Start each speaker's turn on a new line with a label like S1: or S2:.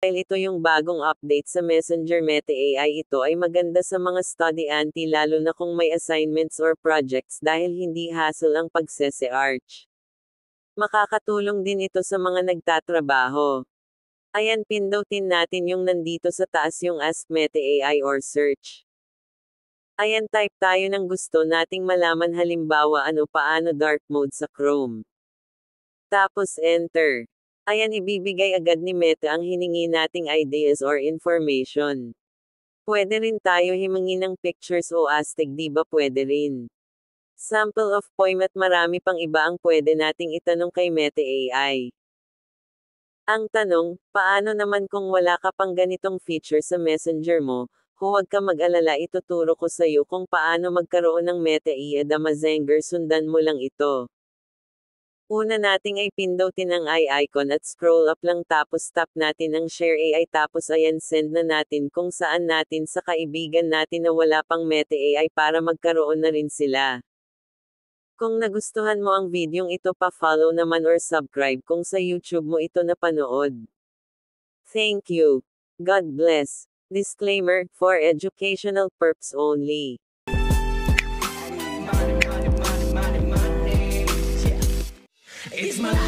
S1: Dahil ito yung bagong update sa Messenger Meta AI, ito ay maganda sa mga estudyante lalo na kung may assignments or projects dahil hindi hassle ang pagse-search. Makakatulong din ito sa mga nagtatrabaho. Ayan, pindutin natin yung nandito sa taas yung Ask Meta AI or search. Ayan, type tayo ng gusto nating malaman, halimbawa paano dark mode sa Chrome. Tapos enter. Ayan, ibibigay agad ni Meta ang hiningi nating ideas or information. Pwede rin tayo himangi ng pictures o astig, di ba pwede rin? Sample of poem at marami pang iba ang pwede nating itanong kay Meta AI. Ang tanong, paano naman kung wala ka pang ganitong feature sa Messenger mo? Huwag ka mag-alala, ituturo ko sa iyo kung paano magkaroon ng Meta AI at Messenger, sundan mo lang ito. Una nating ay pindutin ang eye icon at scroll up lang, tapos tap natin ang Share AI, tapos ayan, send na natin kung saan natin sa kaibigan natin na wala pang Meta AI para magkaroon na rin sila. Kung nagustuhan mo ang videong ito, pa-follow naman or subscribe kung sa YouTube mo ito napanood. Thank you. God bless. Disclaimer, for educational purpose only.
S2: It's my